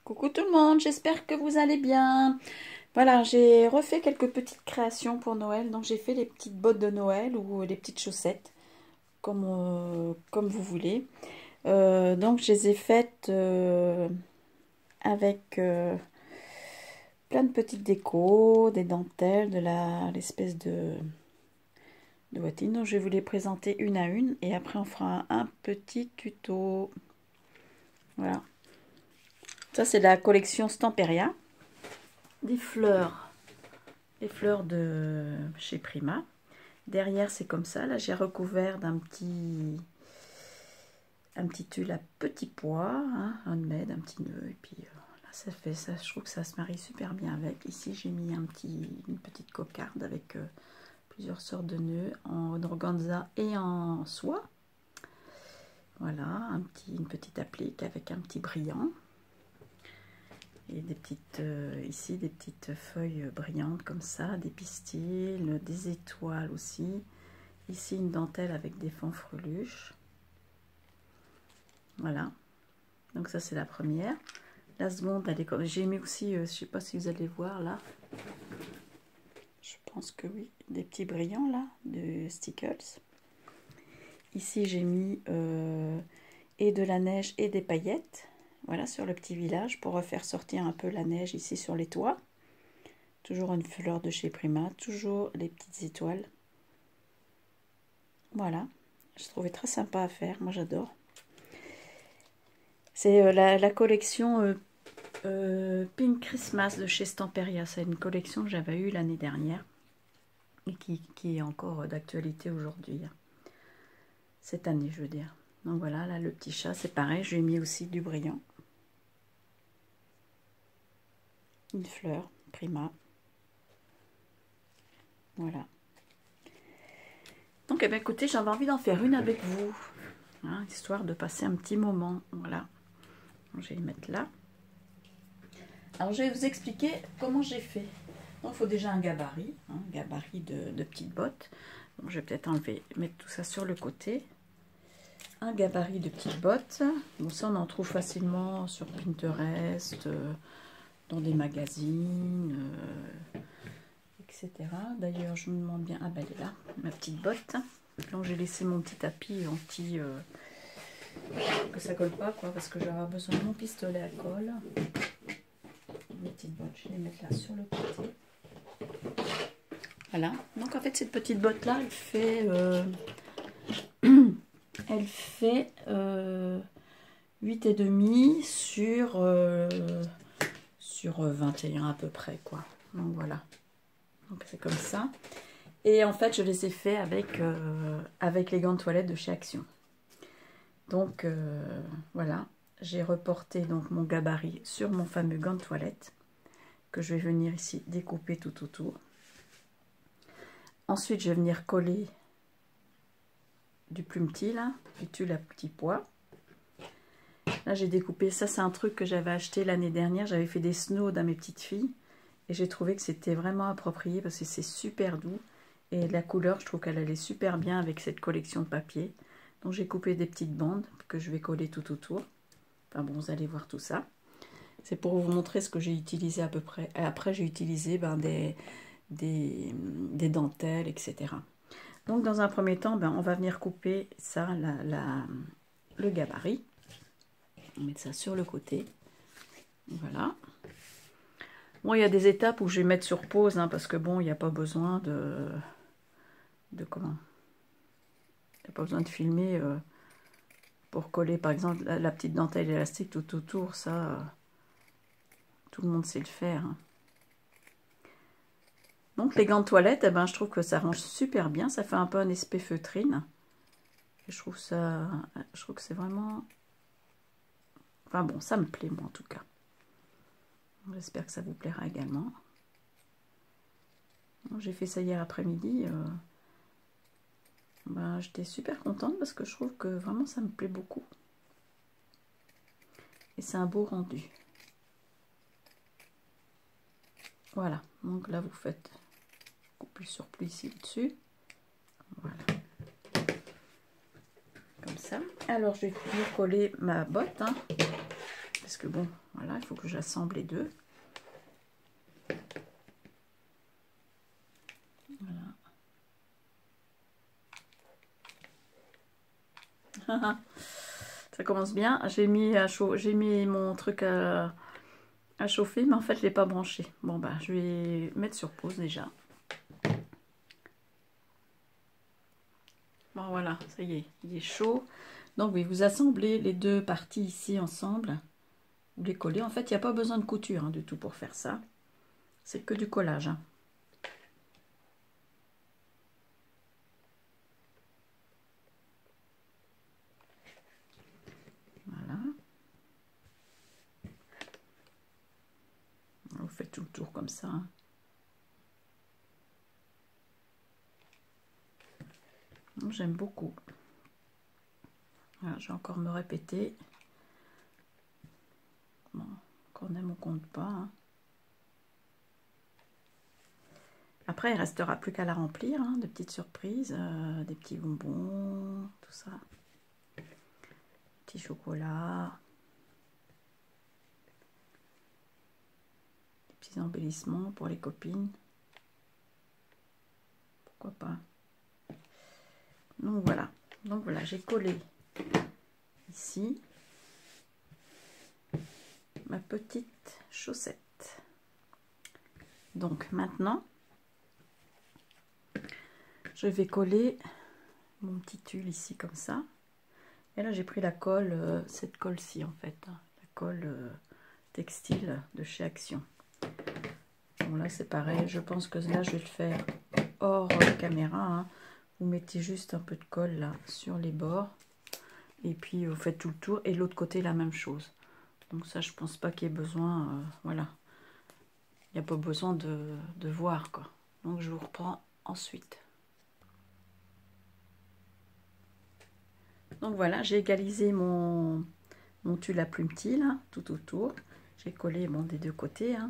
Coucou tout le monde, j'espère que vous allez bien. Voilà, j'ai refait quelques petites créations pour Noël. Donc j'ai fait les petites bottes de Noël ou les petites chaussettes, comme vous voulez. Donc je les ai faites avec plein de petites décos, des dentelles, l'espèce de bottine. Donc je vais vous les présenter une à une et après on fera un petit tuto. Voilà. Ça c'est la collection Stamperia. Des fleurs de chez Prima. Derrière c'est comme ça. Là j'ai recouvert d'un petit tulle à petits pois, hein, handmade, un petit nœud. Et puis là ça fait ça. Je trouve que ça se marie super bien avec. Ici j'ai mis une petite cocarde avec plusieurs sortes de nœuds en organza et en soie. Voilà, une petite applique avec un petit brillant. Et des petites, ici, des petites feuilles brillantes comme ça, des pistils, des étoiles aussi. Ici, une dentelle avec des fanfreluches. Voilà. Donc ça, c'est la première. La seconde, elle est... j'ai mis aussi, je ne sais pas si vous allez voir là. Je pense que oui. Des petits brillants là, de Stickles. Ici, j'ai mis et de la neige et des paillettes. Voilà, sur le petit village pour refaire sortir un peu la neige ici sur les toits. Toujours une fleur de chez Prima, toujours les petites étoiles. Voilà, je trouvais très sympa à faire, moi j'adore. C'est la collection Pink Christmas de chez Stamperia. C'est une collection que j'avais eue l'année dernière et qui est encore d'actualité aujourd'hui. Cette année, je veux dire. Donc voilà, là le petit chat, c'est pareil, je lui ai mis aussi du brillant. Une fleur, Prima. Voilà. Donc, eh bien, écoutez, j'avais envie d'en faire une avec vous, hein, histoire de passer un petit moment. Voilà. Je vais les mettre là. Alors, je vais vous expliquer comment j'ai fait. Donc, il faut déjà un gabarit, hein, gabarit de petites bottes. Donc, je vais peut-être mettre tout ça sur le côté. Un gabarit de petites bottes. Bon, ça, on en trouve facilement sur Pinterest, dans des magazines, etc. D'ailleurs, je me demande bien... Ah, ben, elle est là, ma petite botte. Donc, j'ai laissé mon petit tapis anti... que ça colle pas, quoi, parce que j'aurai besoin de mon pistolet à colle. Mes petites bottes, je vais les mettre là sur le côté. Voilà. Donc, en fait, cette petite botte-là, elle fait... elle fait 8,5 sur 21 à peu près, quoi. Donc, voilà. Donc, c'est comme ça. Et en fait, je les ai fait avec les gants de toilette de chez Action. Donc, voilà. J'ai reporté donc mon gabarit sur mon fameux gant de toilette que je vais venir ici découper tout autour. Ensuite, je vais venir coller du plumetis, là, du tulle à petits pois. Là, j'ai découpé, ça c'est un truc que j'avais acheté l'année dernière. J'avais fait des snows à mes petites filles. Et j'ai trouvé que c'était vraiment approprié parce que c'est super doux. Et la couleur, je trouve qu'elle allait super bien avec cette collection de papier. Donc j'ai coupé des petites bandes que je vais coller tout autour. Enfin bon, vous allez voir tout ça. C'est pour vous montrer ce que j'ai utilisé à peu près. Et après, j'ai utilisé des dentelles, etc. Donc dans un premier temps, on va venir couper ça, le gabarit. On va mettre ça sur le côté. Voilà. Bon, il y a des étapes où je vais mettre sur pause, hein, parce que bon, il n'y a pas besoin de comment? Il n'y a pas besoin de filmer pour coller, par exemple, la petite dentelle élastique tout autour. Ça, tout le monde sait le faire. Hein. Donc, les gants de toilette, eh ben, je trouve que ça range super bien. Ça fait un peu un aspect feutrine. Et je trouve que c'est vraiment... Enfin bon, ça me plaît, moi, en tout cas. J'espère que ça vous plaira également. J'ai fait ça hier après-midi. J'étais super contente parce que je trouve que vraiment ça me plaît beaucoup. Et c'est un beau rendu. Voilà. Donc là, vous faites couper sur pli ici dessus. Voilà. Comme ça. Alors, je vais venir coller ma botte. Hein, parce que bon, Voilà, il faut que j'assemble les deux. Voilà. Ça commence bien. J'ai mis mon truc à chauffer, mais en fait, je ne l'ai pas branché. Bon, bah, je vais mettre sur pause déjà. Bon, voilà, ça y est, il est chaud. Donc, oui, vous assemblez les deux parties ici ensemble. Vous les collez. En fait, il n'y a pas besoin de couture hein, du tout pour faire ça. C'est que du collage. Hein. Voilà. Vous faites tout le tour comme ça. Hein. J'aime beaucoup. Voilà, je vais encore me répéter. Bon, qu'on aime ou qu'on ne pas. Hein. Après, il ne restera plus qu'à la remplir, hein, de petites surprises, des petits bonbons, tout ça. Petit chocolat. Des petits embellissements pour les copines. Pourquoi pas. Donc voilà, j'ai collé ici ma petite chaussette. Donc maintenant, je vais coller mon petit tulle ici comme ça. Et là j'ai pris la colle, cette colle-ci en fait, hein, la colle textile de chez Action. Bon là c'est pareil, je pense que là je vais le faire hors caméra. Hein. Vous mettez juste un peu de colle là sur les bords. Et puis vous faites tout le tour. Et l'autre côté la même chose. Donc ça je pense pas qu'il y ait besoin, voilà. Il n'y a pas besoin de voir quoi. Donc je vous reprends ensuite. Donc voilà, j'ai égalisé mon tulle à plumetis là, tout autour. J'ai collé bon, des deux côtés. Hein.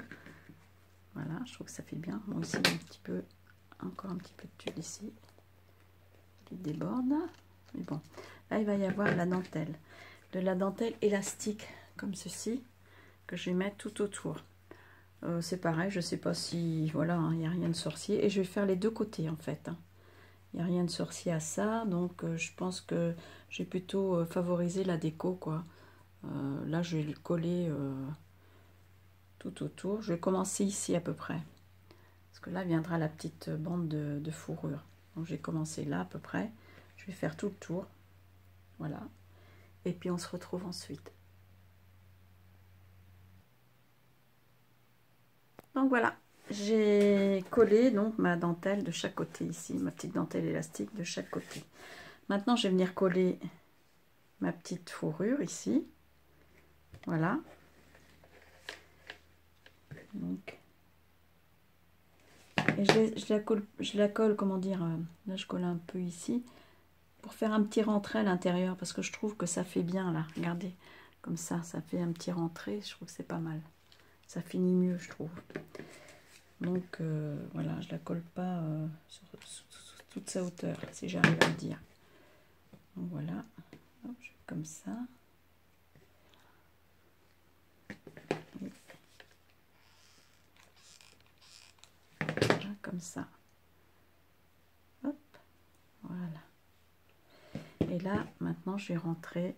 Voilà, je trouve que ça fait bien. Moi aussi, encore un petit peu de tulle ici. Qui déborde. Mais bon, là il va y avoir la dentelle. De la dentelle élastique, comme ceci, que je vais mettre tout autour. C'est pareil, je sais pas si, voilà, il n'y a rien de sorcier. Et je vais faire les deux côtés en fait. Hein. Il n'y a rien de sorcier à ça, donc je pense que j'ai plutôt favorisé la déco, quoi. Là, je vais le coller tout autour. Je vais commencer ici à peu près. Parce que là viendra la petite bande de fourrure. Donc, j'ai commencé là à peu près. Je vais faire tout le tour. Voilà. Et puis, on se retrouve ensuite. Donc, voilà. J'ai collé donc ma dentelle de chaque côté ici. Ma petite dentelle élastique de chaque côté. Maintenant, je vais venir coller ma petite fourrure ici. Voilà. Donc, et je la colle, comment dire, là je colle un peu ici, pour faire un petit rentré à l'intérieur, parce que je trouve que ça fait bien là, regardez, comme ça fait un petit rentré, je trouve que c'est pas mal. Ça finit mieux, je trouve. Donc, voilà, je la colle pas sur toute sa hauteur, si j'arrive à le dire. Donc voilà, hop, je fais comme ça. Voilà, comme ça. Hop, voilà. Et là, maintenant, je vais rentrer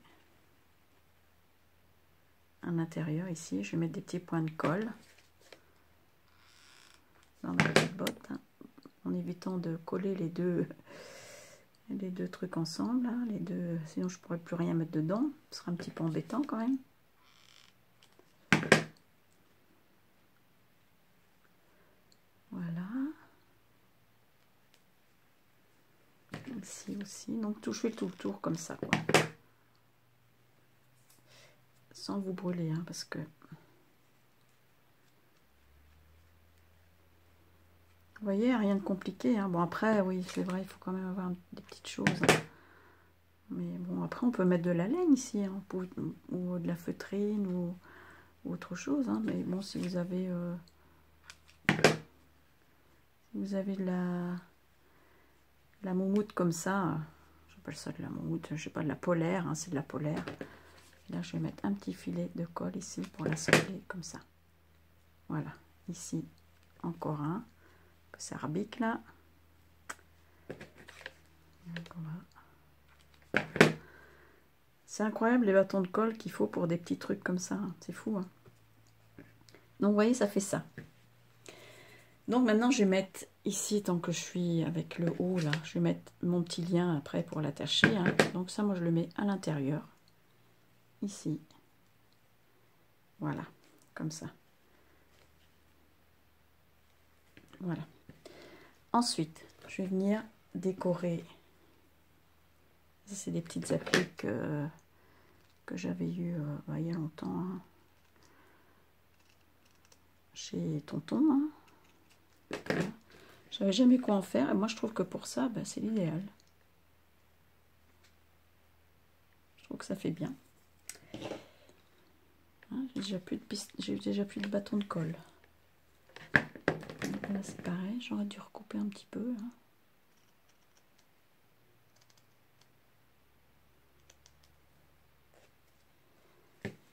à l'intérieur ici. Je vais mettre des petits points de colle dans ma petite botte, hein, en évitant de coller les deux trucs ensemble. Hein, les deux, sinon, je ne pourrais plus rien mettre dedans. Ce sera un petit peu embêtant quand même. Voilà. Ici aussi. Donc, je fais tout le tour comme ça, quoi. Sans vous brûler, hein, parce que... Vous voyez, rien de compliqué. Hein. Bon, après, oui, c'est vrai, il faut quand même avoir des petites choses. Hein. Mais bon, après, on peut mettre de la laine ici, hein, ou de la feutrine, ou autre chose. Hein. Mais bon, si vous avez... de la moumoute comme ça, j'appelle ça de la moumoute, je sais pas, de la polaire, hein, c'est de la polaire. Là, je vais mettre un petit filet de colle ici pour la sceller comme ça. Voilà, ici, encore un, que ça rebique là. C'est incroyable les bâtons de colle qu'il faut pour des petits trucs comme ça, hein. C'est fou, hein. Donc, vous voyez, ça fait ça. Donc, maintenant, je vais mettre ici, tant que je suis avec le haut là, je vais mettre mon petit lien après pour l'attacher, hein. Donc, ça, moi, je le mets à l'intérieur. Ici. Voilà, comme ça. Voilà. Ensuite, je vais venir décorer. Ça, c'est des petites appliques que j'avais eues il y a longtemps, hein, chez Tonton. Hein. Voilà. Je savais jamais quoi en faire. Et moi, je trouve que pour ça, bah, c'est l'idéal. Je trouve que ça fait bien. Hein, j'ai déjà plus de bâton de colle. Donc là, c'est pareil. J'aurais dû recouper un petit peu. Hein.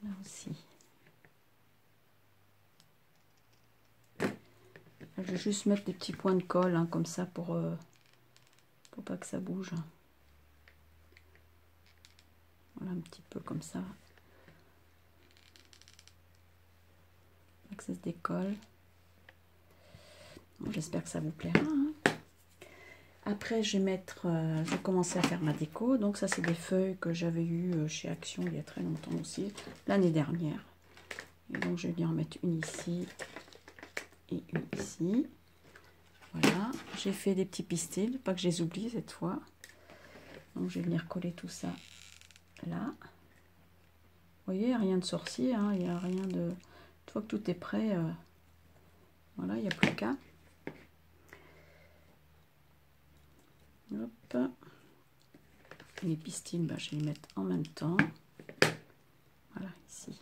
Là aussi. Je vais juste mettre des petits points de colle, hein, comme ça pour pas que ça bouge. Voilà, un petit peu comme ça. Pour que ça se décolle. Bon, j'espère que ça vous plaira. Hein. Après, je vais mettre, je vais commencer à faire ma déco. Donc ça, c'est des feuilles que j'avais eues chez Action il y a très longtemps aussi, l'année dernière. Et donc, je vais bien en mettre une ici et une ici. Voilà. J'ai fait des petits pistils, pas que je les oublie cette fois. Donc, je vais venir coller tout ça là. Vous voyez, rien de sorcier, hein, il n'y a rien de... Une fois que tout est prêt, voilà, il n'y a plus qu'à. Hop. Les pistils, bah, je vais les mettre en même temps. Voilà, ici.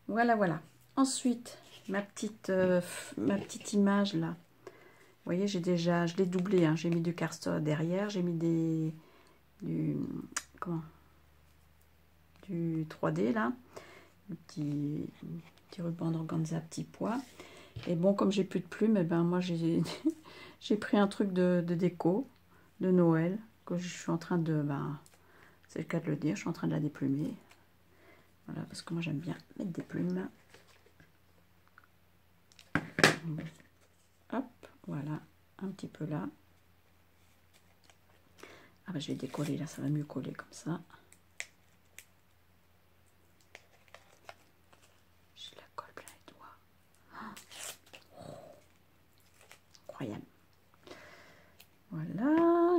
Voilà, voilà. Ensuite, ma petite image là. Vous voyez, je l'ai doublé, hein. J'ai mis du cardstock derrière, j'ai mis du 3D là, un petit ruban d'organza petit pois. Et bon, comme j'ai plus de plumes, et ben moi j'ai pris un truc de déco de Noël que je suis en train de, c'est le cas de le dire, je suis en train de la déplumer. Voilà, parce que moi j'aime bien mettre des plumes. Hop, voilà, un petit peu là. Ah ben je vais décoller là, ça va mieux coller comme ça. J'ai la colle plein les doigts. Oh, incroyable. Voilà,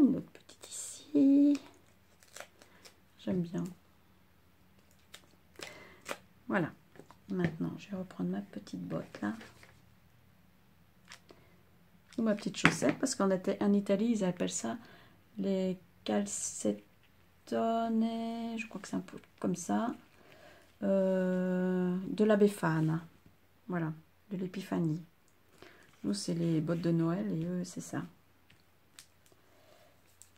une autre petite ici. J'aime bien. Voilà. Maintenant, je vais reprendre ma petite botte là. Ou ma petite chaussette, parce qu'en Italie, ils appellent ça les calzettone. Je crois que c'est un peu comme ça. De la Befana. Voilà, de l'épiphanie. Nous, c'est les bottes de Noël et eux, c'est ça.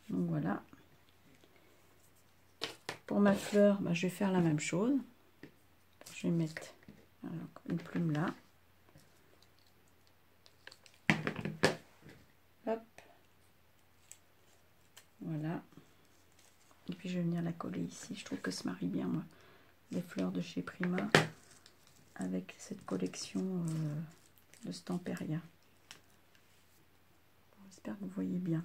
Donc voilà. Pour ma fleur, bah, je vais faire la même chose. Je vais mettre une plume là. Hop. Voilà. Et puis je vais venir la coller ici. Je trouve que ça marie bien, moi, les fleurs de chez Prima avec cette collection de Stamperia. J'espère que vous voyez bien.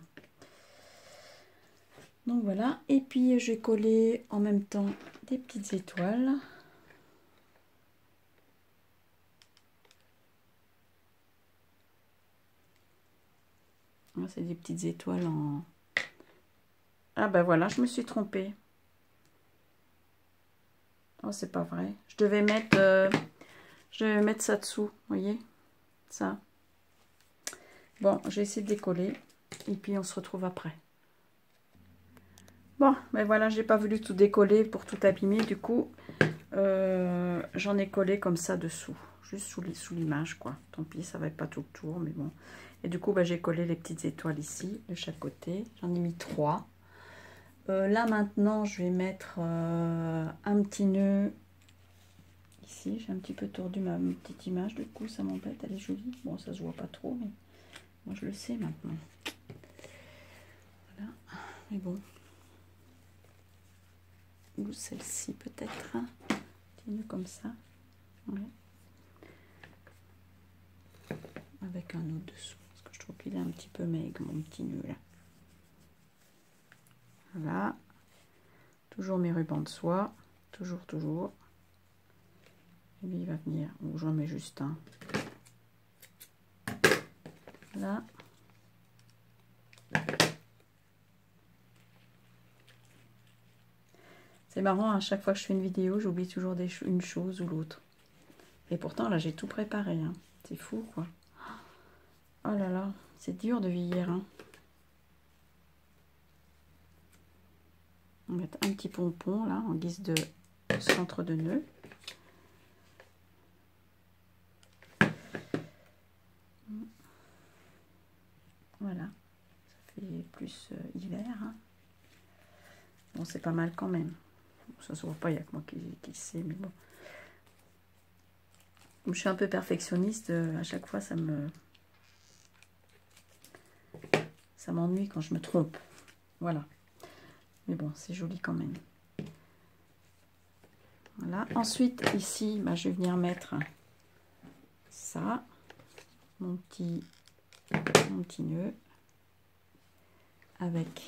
Donc voilà. Et puis je vais coller en même temps des petites étoiles. C'est des petites étoiles en... Ah ben voilà, je me suis trompée. Oh, c'est pas vrai. Je devais mettre ça dessous, vous voyez, ça. Bon, je vais essayer de décoller et puis on se retrouve après. Bon, ben voilà, j'ai pas voulu tout décoller pour tout abîmer, du coup, j'en ai collé comme ça dessous, juste sous l'image, quoi. Tant pis, ça va être pas tout le tour, mais bon. Et du coup, ben, j'ai collé les petites étoiles ici, de chaque côté. J'en ai mis 3. Là maintenant, je vais mettre un petit nœud. Ici, j'ai un petit peu tordu ma petite image, du coup ça m'embête, elle est jolie. Bon, ça se voit pas trop, mais moi je le sais maintenant. Voilà, mais bon. Ou celle-ci peut-être, hein. Petit nœud comme ça. Ouais. Avec un autre dessous, parce que je trouve qu'il est un petit peu maigre, mon petit nœud là. Voilà. Toujours mes rubans de soie, toujours. Et lui, il va venir, ou j'en mets juste un. Là. C'est marrant, à chaque fois que je fais une vidéo, j'oublie toujours une chose ou l'autre. Et pourtant, là, j'ai tout préparé. Hein. C'est fou, quoi. Oh là là, c'est dur de vieillir. Hein. On va mettre un petit pompon, là, en guise de centre de nœud. Voilà. Ça fait plus hiver. Hein. Bon, c'est pas mal quand même. Ça se voit pas, il n'y a que moi qui le sais, mais bon. Comme je suis un peu perfectionniste, à chaque fois, ça m'ennuie quand je me trompe. Voilà. Mais bon, c'est joli quand même. Voilà. Ensuite, ici, bah, je vais venir mettre ça, mon petit nœud, avec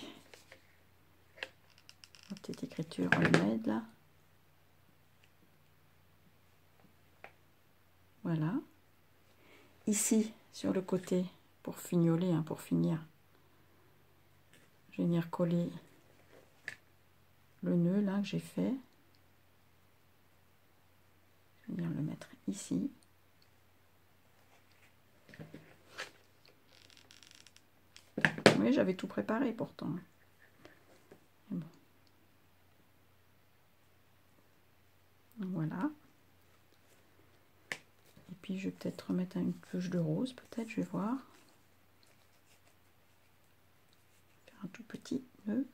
ma petite écriture Olmed là. Voilà. Ici, sur le côté, pour fignoler, hein, pour finir, je vais venir coller le nœud là que j'ai fait. Je vais venir le mettre ici. Oui, j'avais tout préparé pourtant. Bon. Voilà. Et puis je vais peut-être remettre une touche de rose, peut-être, je vais voir. Faire un tout petit nœud.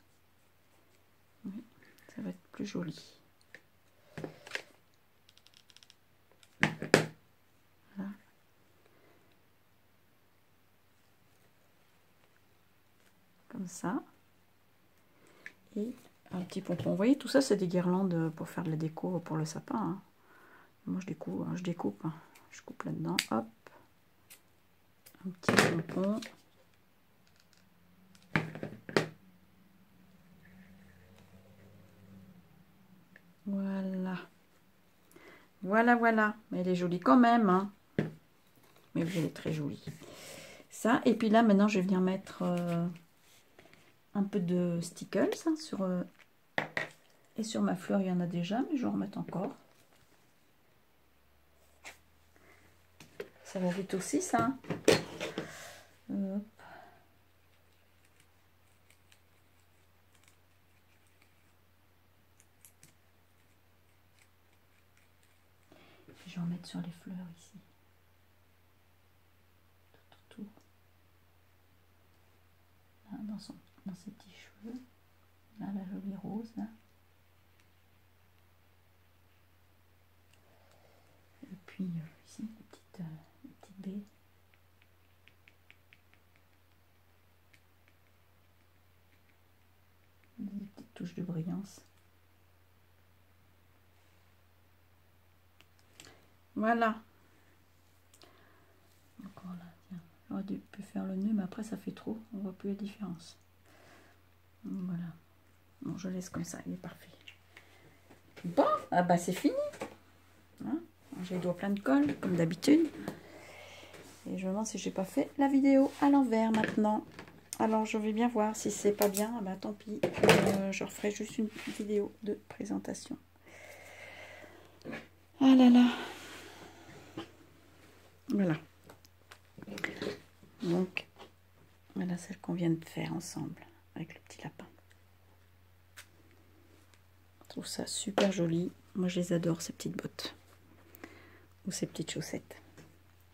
Oui, ça va être plus joli. Voilà. Comme ça. Et un petit pompon. Vous voyez, tout ça, c'est des guirlandes pour faire de la déco pour le sapin. Hein. Moi, je découpe. Hein. Je coupe là-dedans. Hop. Un petit pompon. Voilà. Voilà. Mais elle est jolie quand même. Hein. Mais oui, elle est très jolie. Ça. Et puis là, maintenant, je vais venir mettre un peu de stickles hein, sur... et sur ma fleur, il y en a déjà, mais je vais en remettre encore. Ça va vite aussi, ça. Hop. Je vais en mettre sur les fleurs ici. Tout autour. Là, dans ses petits cheveux. Là, la jolie rose, là. Et puis, ici, les petites baies. Des petites touches de brillance. Voilà. Encore là, tiens. J'aurais pu faire le nœud, mais après ça fait trop. On voit plus la différence. Voilà. Bon, je laisse comme ça, il est parfait. Bon, ah bah c'est fini. Hein, j'ai les doigts pleins de colle, comme d'habitude. Et je me demande si j'ai pas fait la vidéo à l'envers maintenant. Alors je vais bien voir si c'est pas bien. Bah tant pis. Je referai juste une vidéo de présentation. Ah là là. Voilà. Donc, voilà celle qu'on vient de faire ensemble avec le petit lapin. Je trouve ça super joli. Moi, je les adore, ces petites bottes. Ou ces petites chaussettes.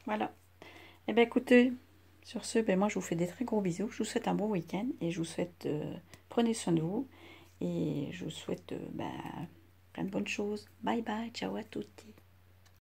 Voilà. Et bien, écoutez, sur ce, ben, moi, je vous fais des très gros bisous. Je vous souhaite un bon week-end. Et je vous souhaite, prenez soin de vous. Et je vous souhaite plein de bonnes choses. Bye bye, ciao à tutti.